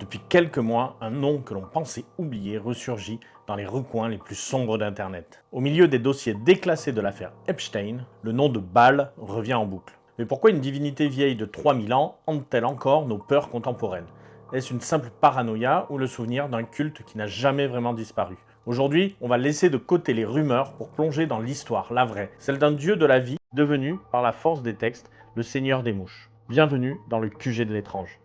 Depuis quelques mois, un nom que l'on pensait oublié ressurgit dans les recoins les plus sombres d'Internet. Au milieu des dossiers déclassés de l'affaire Epstein, le nom de Baal revient en boucle. Mais pourquoi une divinité vieille de 3000 ans hante-t-elle encore nos peurs contemporaines? Est-ce une simple paranoïa ou le souvenir d'un culte qui n'a jamais vraiment disparu? Aujourd'hui, on va laisser de côté les rumeurs pour plonger dans l'histoire, la vraie, celle d'un dieu de la vie devenu, par la force des textes, le seigneur des mouches. Bienvenue dans le QG de l'étrange.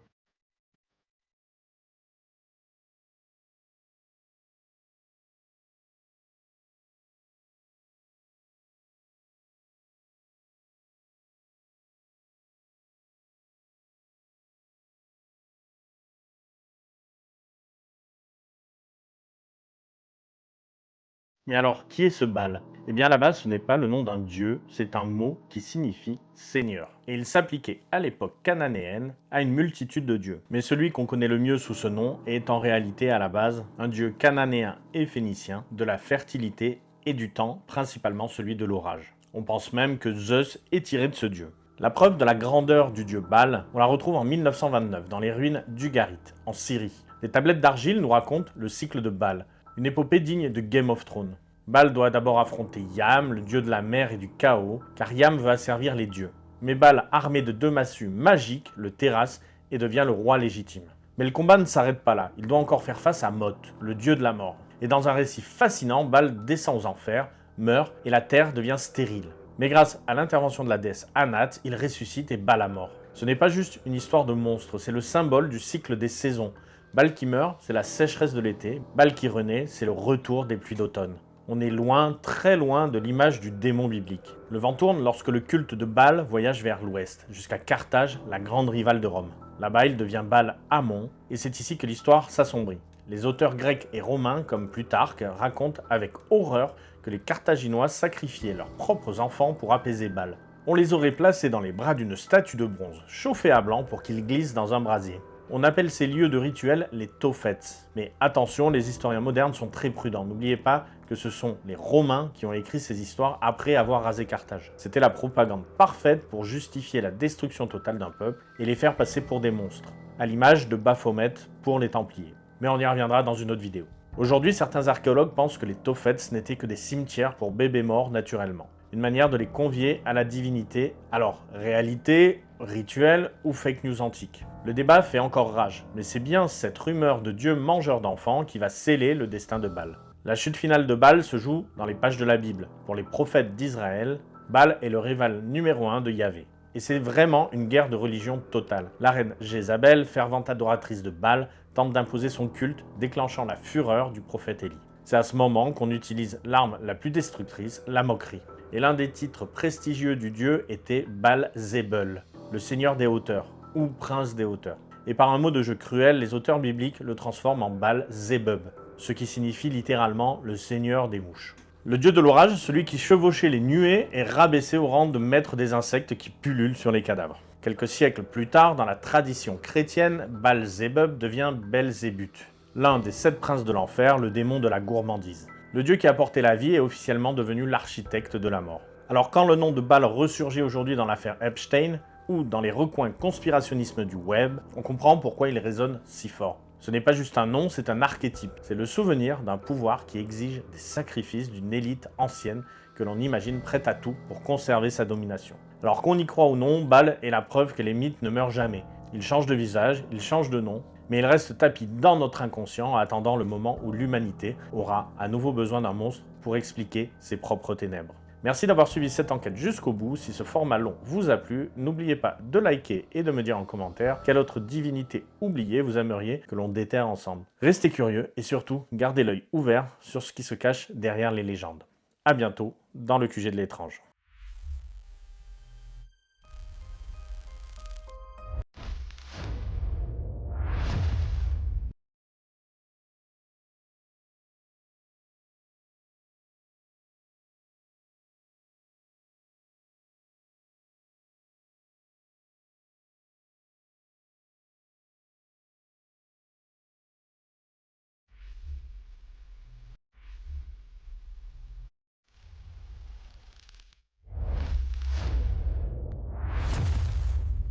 Mais alors, qui est ce Baal? Eh bien, à la base, ce n'est pas le nom d'un dieu, c'est un mot qui signifie seigneur. Et il s'appliquait à l'époque cananéenne à une multitude de dieux. Mais celui qu'on connaît le mieux sous ce nom est en réalité à la base un dieu cananéen et phénicien de la fertilité et du temps, principalement celui de l'orage. On pense même que Zeus est tiré de ce dieu. La preuve de la grandeur du dieu Baal, on la retrouve en 1929 dans les ruines d'Ugarit, en Syrie. Les tablettes d'argile nous racontent le cycle de Baal, une épopée digne de Game of Thrones. Baal doit d'abord affronter Yam, le dieu de la mer et du chaos, car Yam veut asservir les dieux. Mais Baal, armé de 2 massues magiques, le terrasse et devient le roi légitime. Mais le combat ne s'arrête pas là, il doit encore faire face à Mot, le dieu de la mort. Et dans un récit fascinant, Baal descend aux enfers, meurt et la terre devient stérile. Mais grâce à l'intervention de la déesse Anat, il ressuscite et bat la mort. Ce n'est pas juste une histoire de monstre, c'est le symbole du cycle des saisons. Baal qui meurt, c'est la sécheresse de l'été. Baal qui renaît, c'est le retour des pluies d'automne. On est loin, très loin de l'image du démon biblique. Le vent tourne lorsque le culte de Baal voyage vers l'ouest, jusqu'à Carthage, la grande rivale de Rome. Là-bas, il devient Baal Amon, et c'est ici que l'histoire s'assombrit. Les auteurs grecs et romains, comme Plutarque, racontent avec horreur que les Carthaginois sacrifiaient leurs propres enfants pour apaiser Baal. On les aurait placés dans les bras d'une statue de bronze, chauffée à blanc pour qu'ils glissent dans un brasier. On appelle ces lieux de rituel les Tophets. Mais attention, les historiens modernes sont très prudents. N'oubliez pas que ce sont les Romains qui ont écrit ces histoires après avoir rasé Carthage. C'était la propagande parfaite pour justifier la destruction totale d'un peuple et les faire passer pour des monstres, à l'image de Baphomet pour les Templiers. Mais on y reviendra dans une autre vidéo. Aujourd'hui, certains archéologues pensent que les Tophets n'étaient que des cimetières pour bébés morts naturellement. Une manière de les convier à la divinité. Alors, réalité, rituel ou fake news antique? Le débat fait encore rage, mais c'est bien cette rumeur de dieu mangeur d'enfants qui va sceller le destin de Baal. La chute finale de Baal se joue dans les pages de la Bible. Pour les prophètes d'Israël, Baal est le rival numéro 1 de Yahvé. Et c'est vraiment une guerre de religion totale. La reine Jézabel, fervente adoratrice de Baal, tente d'imposer son culte, déclenchant la fureur du prophète Élie. C'est à ce moment qu'on utilise l'arme la plus destructrice, la moquerie. Et l'un des titres prestigieux du dieu était Baal-Zébul, le seigneur des hauteurs, ou prince des hauteurs. Et par un mot de jeu cruel, les auteurs bibliques le transforment en Baal-Zébub, ce qui signifie littéralement le seigneur des mouches. Le dieu de l'orage, celui qui chevauchait les nuées, est rabaissé au rang de maître des insectes qui pullulent sur les cadavres. Quelques siècles plus tard, dans la tradition chrétienne, Baal-Zébub devient Belzébuth, l'un des 7 princes de l'enfer, le démon de la gourmandise. Le dieu qui a porté la vie est officiellement devenu l'architecte de la mort. Alors quand le nom de Baal ressurgit aujourd'hui dans l'affaire Epstein, ou dans les recoins conspirationnisme du web, on comprend pourquoi il résonne si fort. Ce n'est pas juste un nom, c'est un archétype. C'est le souvenir d'un pouvoir qui exige des sacrifices d'une élite ancienne que l'on imagine prête à tout pour conserver sa domination. Alors qu'on y croit ou non, Baal est la preuve que les mythes ne meurent jamais. Ils changent de visage, ils changent de nom, mais ils restent tapis dans notre inconscient, attendant le moment où l'humanité aura à nouveau besoin d'un monstre pour expliquer ses propres ténèbres. Merci d'avoir suivi cette enquête jusqu'au bout. Si ce format long vous a plu, n'oubliez pas de liker et de me dire en commentaire quelle autre divinité oubliée vous aimeriez que l'on déterre ensemble. Restez curieux et surtout, gardez l'œil ouvert sur ce qui se cache derrière les légendes. A bientôt dans le QG de l'étrange.